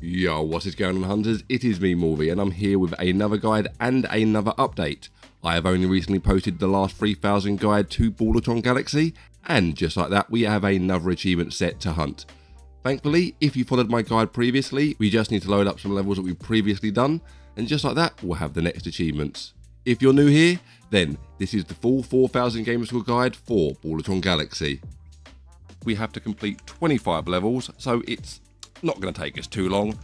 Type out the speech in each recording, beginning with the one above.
Yo, what is going on, hunters? It is me, Morvi, and I'm here with another guide and another update. I have only recently posted the last 3000 guide to Ballotron Galaxy, and just like that, we have another achievement set to hunt. Thankfully, if you followed my guide previously, we just need to load up some levels that we've previously done, and just like that, we'll have the next achievements. If you're new here, then this is the full 4000 Gamerscore guide for Ballotron Galaxy. We have to complete 25 levels, so it's not going to take us too long,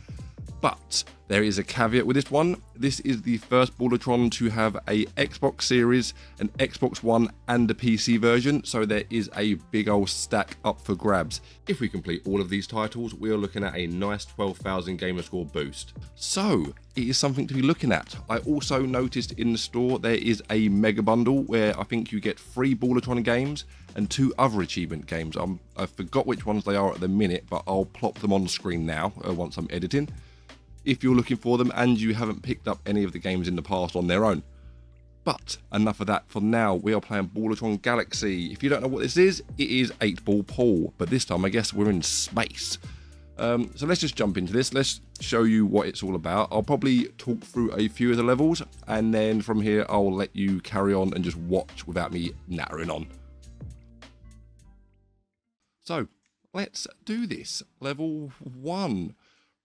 but there is a caveat with this one. This is the first Ballotron to have a Xbox Series, an Xbox One and a PC version, so there is a big old stack up for grabs. If we complete all of these titles, we are looking at a nice 12,000 Gamerscore boost. So it is something to be looking at. I also noticed in the store there is a mega bundle where I think you get 3 Ballotron games and 2 other achievement games. I forgot which ones they are at the minute, but I'll plop them on screen now once I'm editing, if you're looking for them and you haven't picked up any of the games in the past on their own. But enough of that for now. We are playing Ballotron Galaxy. If you don't know what this is, it is 8-ball pool, but this time I guess we're in space. So let's just jump into this. Let's show you what it's all about. I'll probably talk through a few of the levels, and then from here I'll let you carry on and just watch without me nattering on. So let's do this. Level 1.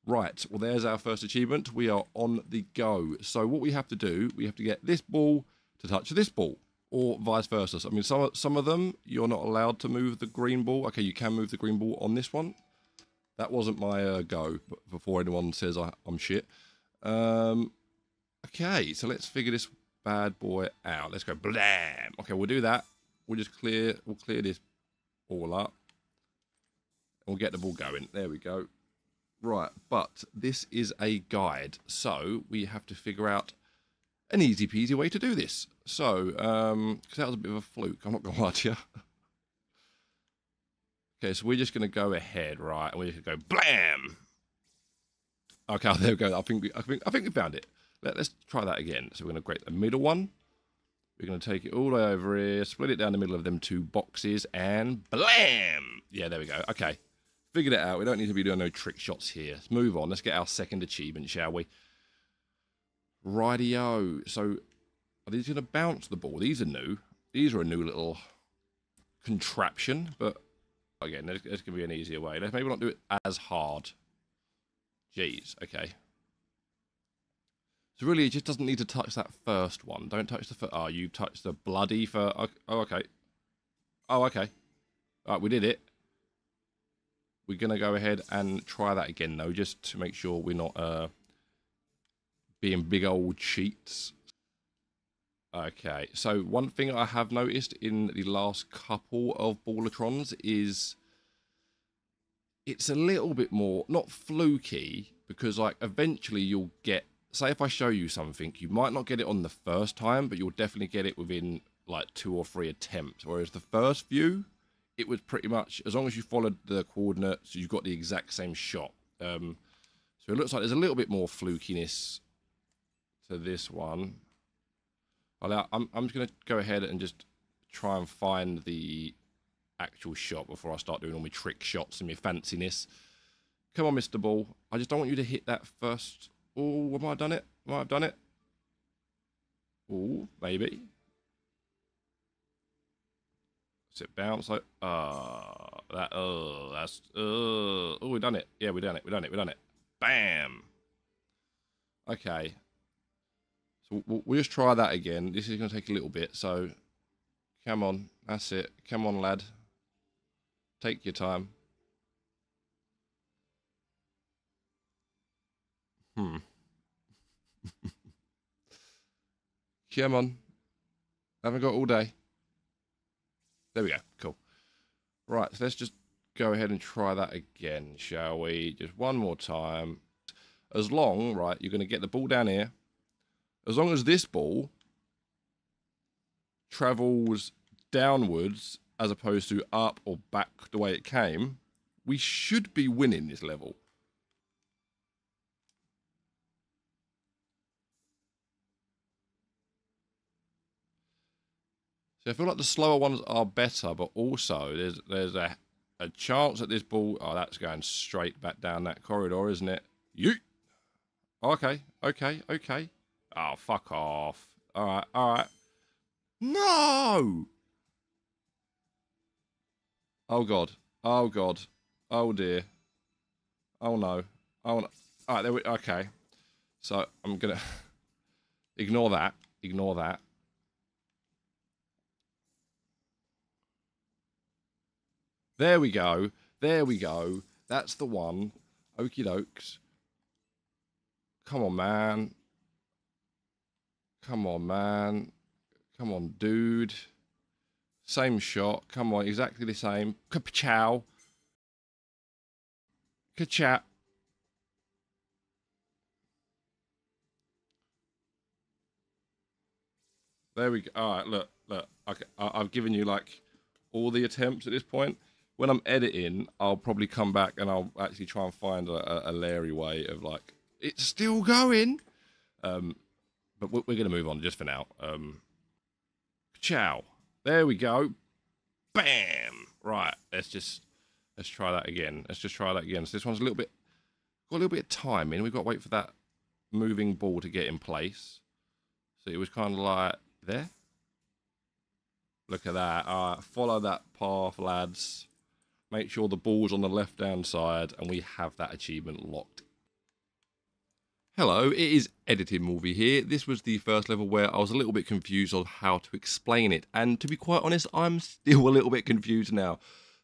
Right, well, there's our first achievement. We are on the go. So what we have to do, we have to get this ball to touch this ball, or vice versa. So, I mean, some of them, you're not allowed to move the green ball. Okay, you can move the green ball on this one. That wasn't my go, but before anyone says I'm shit. Okay, so let's figure this bad boy out. Let's go blam. Okay, we'll do that. We'll clear this ball up. We'll get the ball going. There we go. Right, but this is a guide, so we have to figure out an easy peasy way to do this. So, because that was a bit of a fluke, I'm not going to lie to you. Okay, so we're just going to go ahead, right, and we're just going to go blam. Okay, there we go. I think we found it. Let's try that again. So we're going to grab the middle one. We're going to take it all the way over here, split it down the middle of them 2 boxes, and blam! Yeah, there we go. Okay. Figured it out. We don't need to be doing no trick shots here. Let's move on. Let's get our second achievement, shall we? Rightio. So, are these going to bounce the ball? These are new. These are a new little contraption. But, again, there's going to be an easier way. Let's maybe not do it as hard. Jeez. Okay. So, really, it just doesn't need to touch that first one. Don't touch the first. Oh, you touched the bloody first. Oh, okay. Oh, okay. All right, we did it. We're going to go ahead and try that again, though, just to make sure we're not being big old cheats. Okay, so one thing I have noticed in the last couple of Ballotrons is it's a little bit more, not fluky, because like eventually you'll get, say if I show you something, you might not get it on the first time, but you'll definitely get it within like 2 or 3 attempts, whereas the first few, it was pretty much, as long as you followed the coordinates, you got the exact same shot. So it looks like there's a little bit more flukiness to this one. I'm just going to go ahead and just try and find the actual shot before I start doing all my trick shots and my fanciness. Come on, Mr. Ball. I just don't want you to hit that first. Oh, have I done it? Might have done it. Oh, maybe. It bounce like that's oh, we done it. Yeah, we done it. Bam. Okay, so we'll just try that again. This is going to take a little bit, so come on, that's it. Come on, lad, take your time. Come on, haven't got all day. There we go. Cool. Right, so let's just go ahead and try that again, shall we? Just one more time. As long, right, you're going to get the ball down here. As long as this ball travels downwards as opposed to up or back the way it came, we should be winning this level. So I feel like the slower ones are better, but also there's a chance that this ball... Oh, that's going straight back down that corridor, isn't it? Yeet. Okay, okay, okay. Oh, fuck off. Alright, alright. No! Oh, God. Oh, God. Oh, dear. Oh, no. Oh, no. Alright, there we... Okay. So, I'm gonna... ignore that. Ignore that. There we go. There we go. That's the one. Okie dokes. Come on, man. Come on, man. Come on, dude. Same shot. Come on, exactly the same. Ka-chow. Ka-chat. There we go. All right, look, look. Okay, I've given you like all the attempts at this point. When I'm editing, I'll probably come back and I'll actually try and find a Larry way of like, it's still going. But we're going to move on just for now. Ciao. There we go. Bam. Right. Let's try that again. Let's just try that again. So this one's got a little bit of time in. We've got to wait for that moving ball to get in place. So it was kind of like there. Look at that. All right. Follow that path, lads. Make sure the ball's on the left-hand side, and we have that achievement locked. Hello, it is Editing Morvi here. This was the first level where I was a little bit confused on how to explain it, and to be quite honest, I'm still a little bit confused now.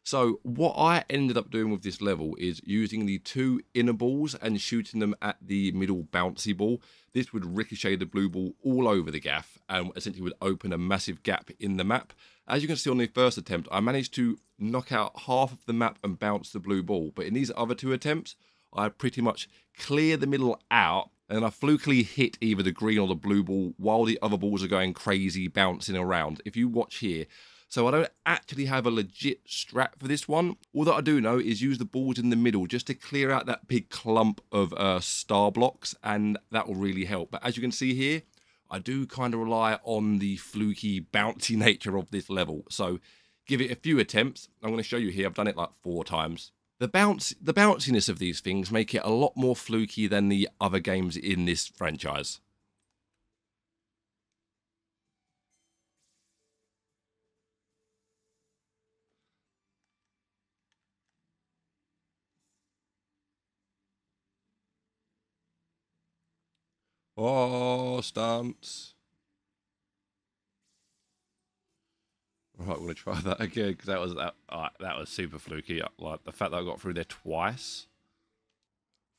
So what I ended up doing with this level is using the two inner balls and shooting them at the middle bouncy ball. This would ricochet the blue ball all over the gaff and essentially would open a massive gap in the map. As you can see on the first attempt, I managed to knock out half of the map and bounce the blue ball, but in these other two attempts, I pretty much clear the middle out, and I flukily hit either the green or the blue ball while the other balls are going crazy, bouncing around. If you watch here, so I don't actually have a legit strat for this one. All that I do know is use the balls in the middle just to clear out that big clump of star blocks, and that will really help. But as you can see here, I do kind of rely on the fluky, bouncy nature of this level. So give it a few attempts. I'm going to show you here. I've done it like 4 times. The bounciness of these things make it a lot more fluky than the other games in this franchise. Oh, stunts. Right, we're going to try that again because that was super fluky. Like the fact that I got through there twice.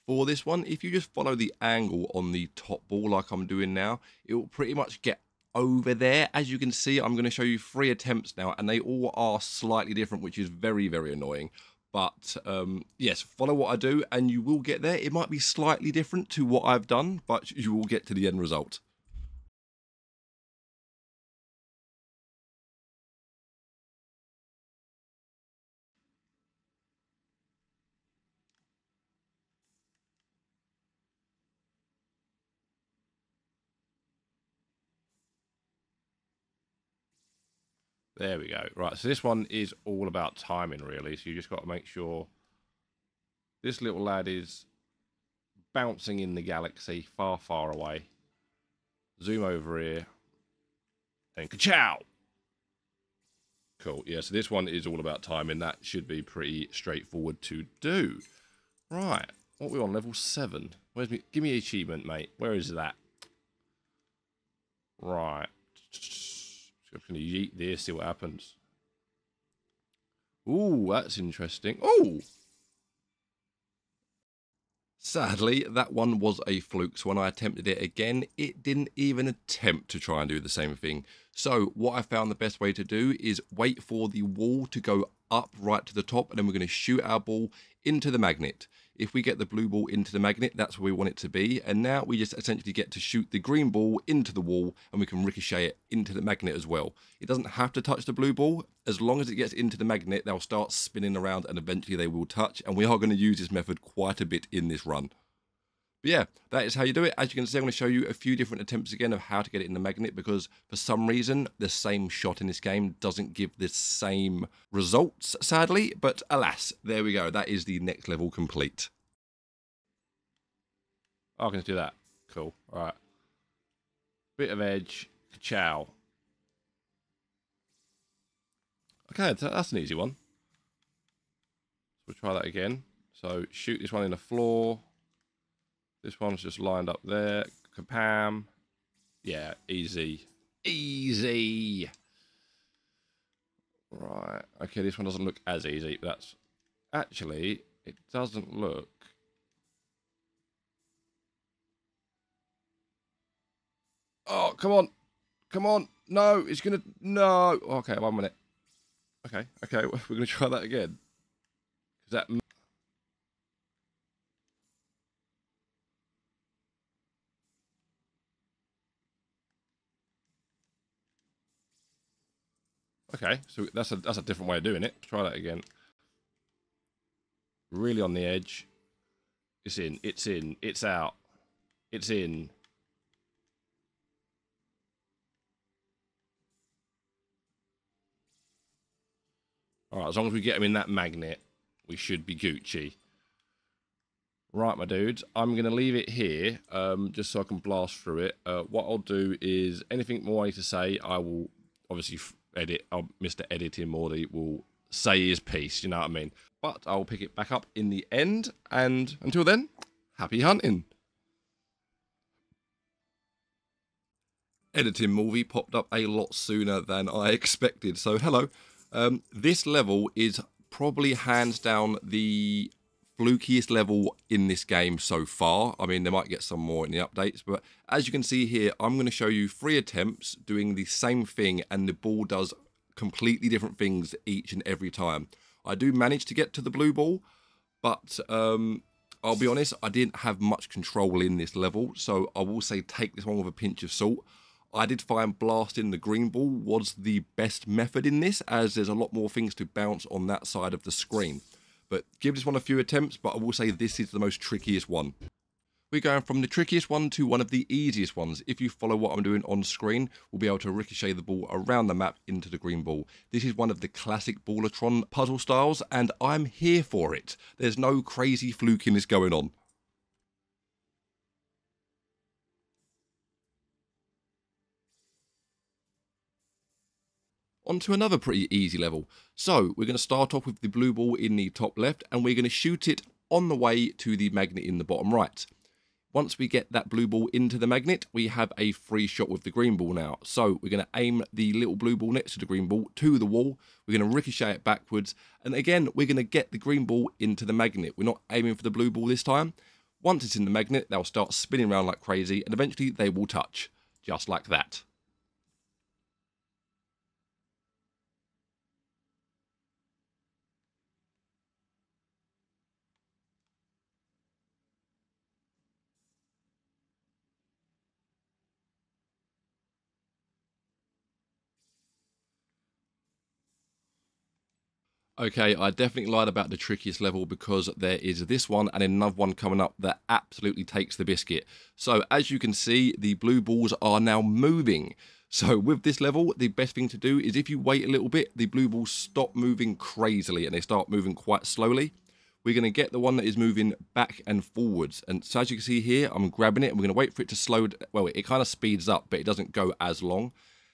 For this one, if you just follow the angle on the top ball like I'm doing now, it will pretty much get over there. As you can see, I'm going to show you 3 attempts now, and they all are slightly different, which is very, very annoying. But yes, follow what I do and you will get there. It might be slightly different to what I've done, but you will get to the end result. There we go. Right, so this one is all about timing, really. So you just got to make sure this little lad is bouncing in the galaxy far, far away. Zoom over here. And ka-chow! Cool. Yeah, so this one is all about timing. That should be pretty straightforward to do. Right. What are we on? Level 7. Where's me? Give me an achievement, mate. Where is that? Right. I'm going to yeet this, see what happens. Ooh, that's interesting. Ooh! Sadly, that one was a fluke, so when I attempted it again, it didn't even attempt to try and do the same thing. So what I found the best way to do is wait for the wall to go up right to the top, and then we're going to shoot our ball into the magnet. If we get the blue ball into the magnet, that's where we want it to be. And now we just essentially get to shoot the green ball into the wall, and we can ricochet it into the magnet as well. It doesn't have to touch the blue ball. As long as it gets into the magnet, they'll start spinning around and eventually they will touch. And we are going to use this method quite a bit in this run. But yeah, that is how you do it. As you can see, I'm going to show you a few different attempts again of how to get it in the magnet, because for some reason, the same shot in this game doesn't give the same results, sadly. But alas, there we go. That is the next level complete. Oh, I can do that. Cool. All right. Bit of edge. Ciao. Okay, that's an easy one. So we'll try that again. So shoot this one in the floor. This one's just lined up there. Kapam. Yeah, easy. Easy. Right. Okay, this one doesn't look as easy. But that's actually, it doesn't look. Oh, come on. Come on. No, it's going to. No. Okay, 1 minute. Okay, okay, we're going to try that again. Is that. Okay, so that's a different way of doing it. Try that again. Really on the edge. It's in, it's in, it's out, it's in. Alright, as long as we get him in that magnet, we should be Gucci. Right, my dudes, I'm going to leave it here, just so I can blast through it. What I'll do is, anything more I need to say, I will obviously edit. Mr. Editing Morty will say his piece, you know what I mean? But I'll pick it back up in the end, and until then, happy hunting. Editing Morvi popped up a lot sooner than I expected, so hello. This level is probably hands down the flukiest level in this game so far. I mean, they might get some more in the updates, but as you can see here, I'm going to show you 3 attempts doing the same thing, and the ball does completely different things each and every time. I do manage to get to the blue ball, but I'll be honest, I didn't have much control in this level, so I will say take this one with a pinch of salt. I did find blasting the green ball was the best method in this, as there's a lot more things to bounce on that side of the screen. But give this one a few attempts, but I will say this is the most trickiest one. We're going from the trickiest one to one of the easiest ones. If you follow what I'm doing on screen, we'll be able to ricochet the ball around the map into the green ball. This is one of the classic Ballotron puzzle styles, and I'm here for it. There's no crazy flukiness going on. On to another pretty easy level. So we're going to start off with the blue ball in the top left, and we're going to shoot it on the way to the magnet in the bottom right. Once we get that blue ball into the magnet, we have a free shot with the green ball now. So we're going to aim the little blue ball next to the green ball to the wall. We're going to ricochet it backwards. And again, we're going to get the green ball into the magnet. We're not aiming for the blue ball this time. Once it's in the magnet, they'll start spinning around like crazy, and eventually they will touch. Just like that. Okay, I definitely lied about the trickiest level, because there is this one and another one coming up that absolutely takes the biscuit. So as you can see, the blue balls are now moving. So with this level, the best thing to do is, if you wait a little bit, the blue balls stop moving crazily and they start moving quite slowly. We're going to get the one that is moving back and forwards. And so as you can see here, I'm grabbing it and we're going to wait for it to slow. Well, it kind of speeds up, but it doesn't go as long.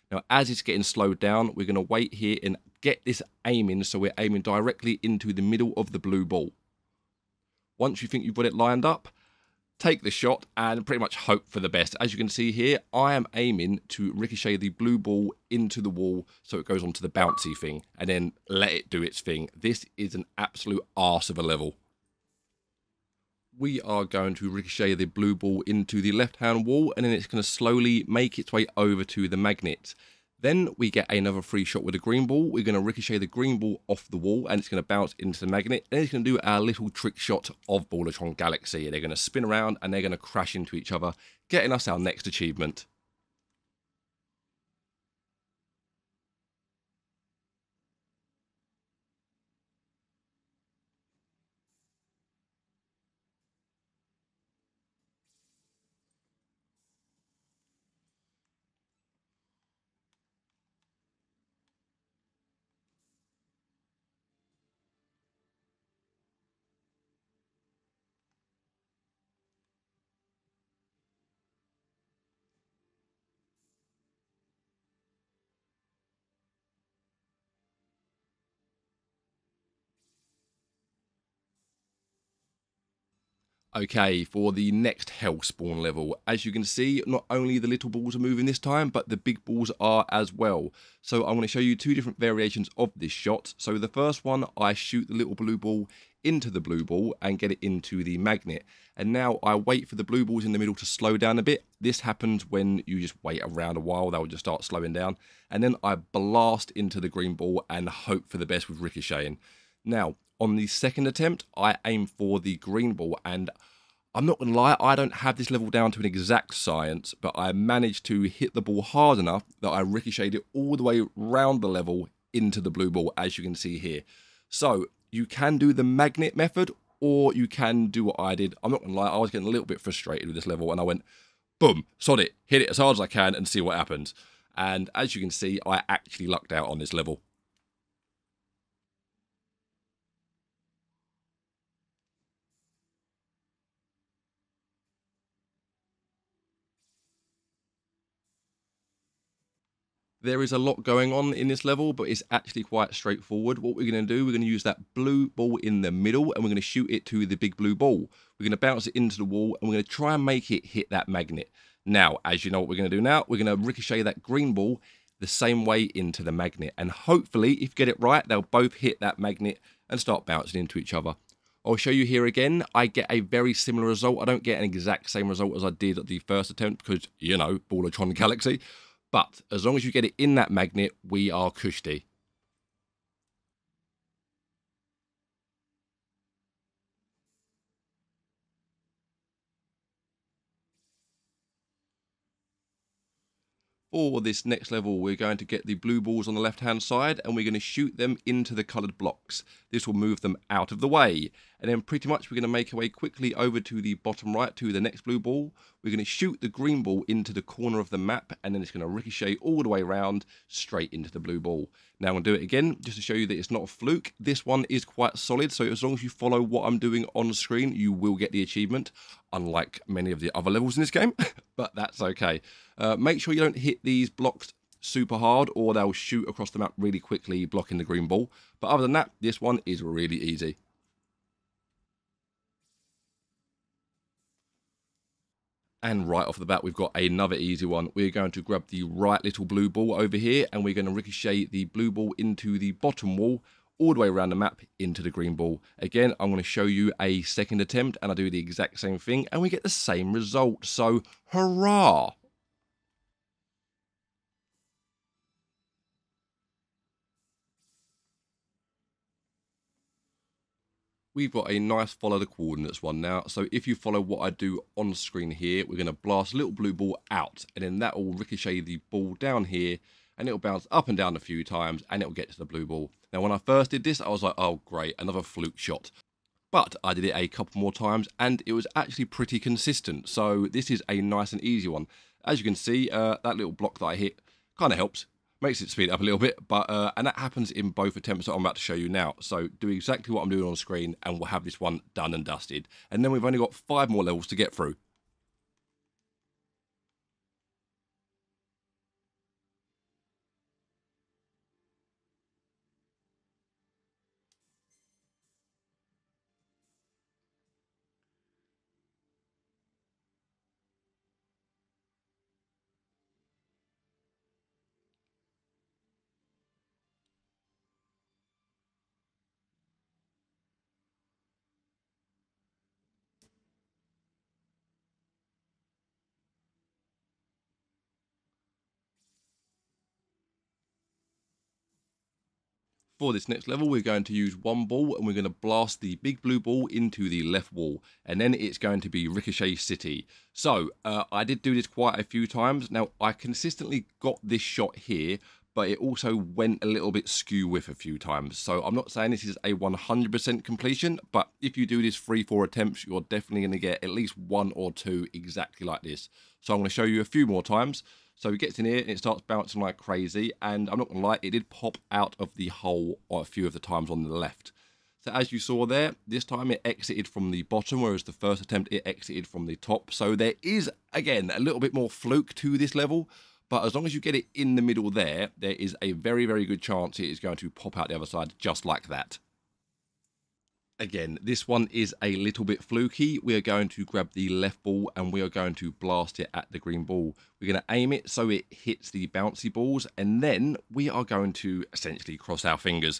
Now, as it's getting slowed down, we're going to wait here and get this aiming, so we're aiming directly into the middle of the blue ball. Once you think you've got it lined up, take the shot and pretty much hope for the best. As you can see here, I am aiming to ricochet the blue ball into the wall so it goes onto the bouncy thing, and then let it do its thing. This is an absolute arse of a level. We are going to ricochet the blue ball into the left-hand wall, and then it's going to slowly make its way over to the magnet. Then we get another free shot with the green ball. We're going to ricochet the green ball off the wall, and it's going to bounce into the magnet. And it's going to do our little trick shot of Ballotron Galaxy. They're going to spin around and they're going to crash into each other, getting us our next achievement. Okay, for the next hell spawn level, as you can see, not only the little balls are moving this time, but the big balls are as well. So I'm going to show you two different variations of this shot. So the first one, I shoot the little blue ball into the blue ball and get it into the magnet. And now I wait for the blue balls in the middle to slow down a bit. This happens when you just wait around a while, they'll just start slowing down. And then I blast into the green ball and hope for the best with ricocheting. Now, on the second attempt, I aim for the green ball, and I'm not going to lie, I don't have this level down to an exact science, but I managed to hit the ball hard enough that I ricocheted it all the way round the level into the blue ball, as you can see here. So, you can do the magnet method, or you can do what I did. I'm not going to lie, I was getting a little bit frustrated with this level, and I went, boom, sod it, hit it as hard as I can and see what happens. And as you can see, I actually lucked out on this level. There is a lot going on in this level, but it's actually quite straightforward. What we're going to do, we're going to use that blue ball in the middle, and we're going to shoot it to the big blue ball. We're going to bounce it into the wall, and we're going to try and make it hit that magnet. Now, as you know what we're going to do now, we're going to ricochet that green ball the same way into the magnet. And hopefully, if you get it right, they'll both hit that magnet and start bouncing into each other. I'll show you here again. I get a very similar result. I don't get an exact same result as I did at the first attempt because, you know, Ballotron Galaxy. But as long as you get it in that magnet, we are cushy. For this next level, we're going to get the blue balls on the left-hand side, and we're going to shoot them into the coloured blocks. This will move them out of the way. And then pretty much we're going to make our way quickly over to the bottom right to the next blue ball. We're going to shoot the green ball into the corner of the map, and then it's going to ricochet all the way around straight into the blue ball. Now I'm going to do it again, just to show you that it's not a fluke. This one is quite solid, so as long as you follow what I'm doing on screen, you will get the achievement, unlike many of the other levels in this game, but that's okay. Make sure you don't hit these blocks super hard, or they'll shoot across the map really quickly, blocking the green ball. But other than that, this one is really easy. And right off the bat, we've got another easy one. We're going to grab the right little blue ball over here, and we're going to ricochet the blue ball into the bottom wall, all the way around the map into the green ball. Again, I'm going to show you a second attempt, and I do the exact same thing, and we get the same result. So, hurrah! We've got a nice follow the coordinates one now. So if you follow what I do on screen here, we're going to blast a little blue ball out, and then that will ricochet the ball down here, and it'll bounce up and down a few times, and it'll get to the blue ball. Now, when I first did this, I was like, oh, great, another fluke shot. But I did it a couple more times, and it was actually pretty consistent. So this is a nice and easy one. As you can see, that little block that I hit kind of helps. Makes it speed up a little bit, but and that happens in both attempts that I'm about to show you now. So do exactly what I'm doing on screen, and we'll have this one done and dusted. And then we've only got 5 more levels to get through. For this next level, we're going to use one ball, and we're going to blast the big blue ball into the left wall, and then it's going to be Ricochet City. So I did do this quite a few times. Now, I consistently got this shot here, but it also went a little bit skew with a few times. So I'm not saying this is a 100% completion, but if you do this 3-4 attempts, you're definitely going to get at least 1 or 2 exactly like this. So I'm going to show you a few more times. So it gets in here and it starts bouncing like crazy, and I'm not going to lie, it did pop out of the hole a few of the times on the left. So as you saw there, this time it exited from the bottom, whereas the first attempt it exited from the top. So there is, again, a little bit more fluke to this level, but as long as you get it in the middle there, there is a very, very good chance it is going to pop out the other side just like that. Again, this one is a little bit fluky. We are going to grab the left ball and we are going to blast it at the green ball. We're going to aim it so it hits the bouncy balls, and then we are going to essentially cross our fingers.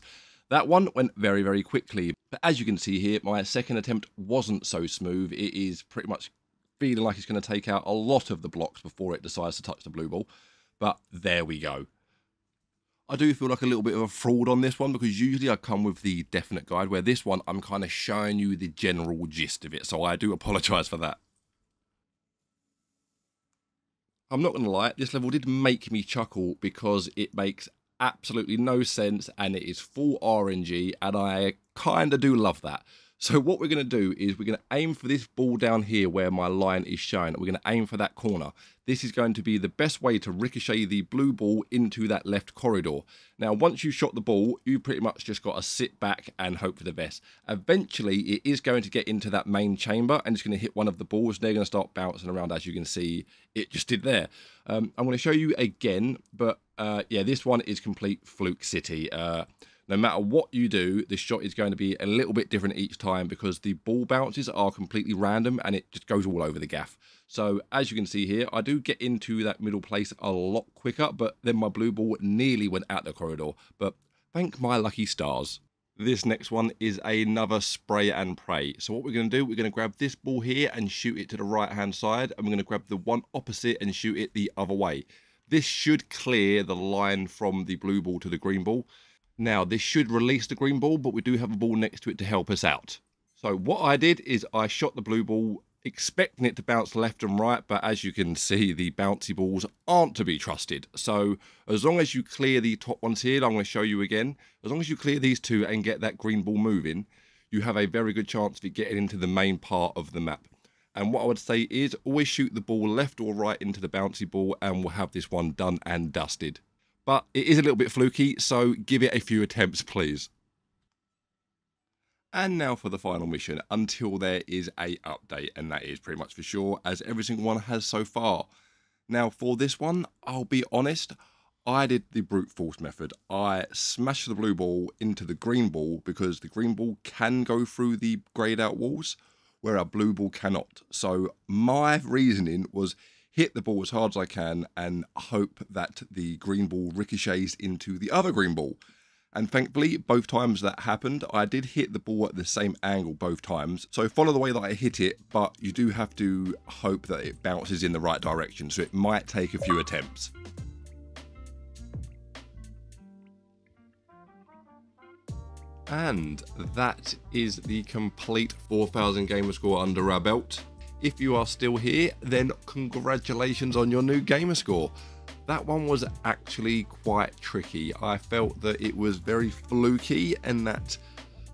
That one went very, very quickly. But as you can see here, my second attempt wasn't so smooth. It is pretty much feeling like it's going to take out a lot of the blocks before it decides to touch the blue ball. But there we go. I do feel like a little bit of a fraud on this one, because usually I come with the definite guide, where this one I'm kind of showing you the general gist of it, so I do apologise for that. I'm not going to lie, this level did make me chuckle because it makes absolutely no sense and it is full RNG, and I kind of do love that. So what we're going to do is we're going to aim for this ball down here where my line is shown. We're going to aim for that corner. This is going to be the best way to ricochet the blue ball into that left corridor. Now, once you've shot the ball, you pretty much just got to sit back and hope for the best. Eventually, it is going to get into that main chamber and it's going to hit one of the balls. They're going to start bouncing around, as you can see. It just did there. I'm going to show you again, but yeah, this one is complete fluke city. No matter what you do, the shot is going to be a little bit different each time because the ball bounces are completely random and it just goes all over the gaff. So as you can see here, I do get into that middle place a lot quicker, but then my blue ball nearly went out the corridor. But thank my lucky stars. This next one is another spray and pray. So what we're going to do, we're going to grab this ball here and shoot it to the right hand side. And we're going to grab the one opposite and shoot it the other way. This should clear the line from the blue ball to the green ball. Now, this should release the green ball, but we do have a ball next to it to help us out. So what I did is I shot the blue ball, expecting it to bounce left and right, but as you can see, the bouncy balls aren't to be trusted. So as long as you clear the top ones here, I'm going to show you again, as long as you clear these two and get that green ball moving, you have a very good chance of it getting into the main part of the map. And what I would say is always shoot the ball left or right into the bouncy ball and we'll have this one done and dusted. But it is a little bit fluky, so give it a few attempts, please. And now for the final mission, until there is a update, and that is pretty much for sure, as every single one has so far. Now, for this one, I'll be honest, I did the brute force method. I smashed the blue ball into the green ball because the green ball can go through the greyed out walls, where a blue ball cannot. So my reasoning was hit the ball as hard as I can and hope that the green ball ricochets into the other green ball. And thankfully, both times that happened, I did hit the ball at the same angle both times. So follow the way that I hit it, but you do have to hope that it bounces in the right direction. So it might take a few attempts. And that is the complete 4,000 Gamerscore under our belt. If you are still here, then congratulations on your new Gamerscore. That one was actually quite tricky. I felt that it was very fluky and that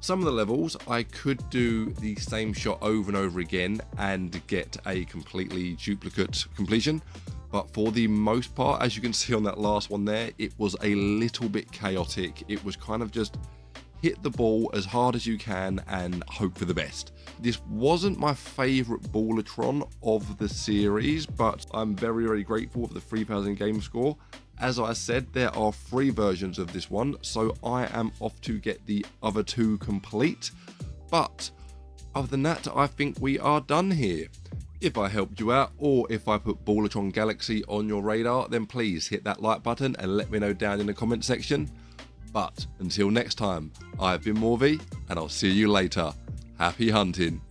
some of the levels I could do the same shot over and over again and get a completely duplicate completion. But for the most part, as you can see on that last one there, it was a little bit chaotic. It was kind of just hit the ball as hard as you can and hope for the best. This wasn't my favourite Ballotron of the series, but I'm very, very grateful for the 3,000 Gamerscore. As I said, there are 3 versions of this one, so I am off to get the other 2 complete. But other than that, I think we are done here. If I helped you out, or if I put Ballotron Galaxy on your radar, then please hit that like button and let me know down in the comment section. But until next time, I've been Morvi, and I'll see you later. Happy hunting.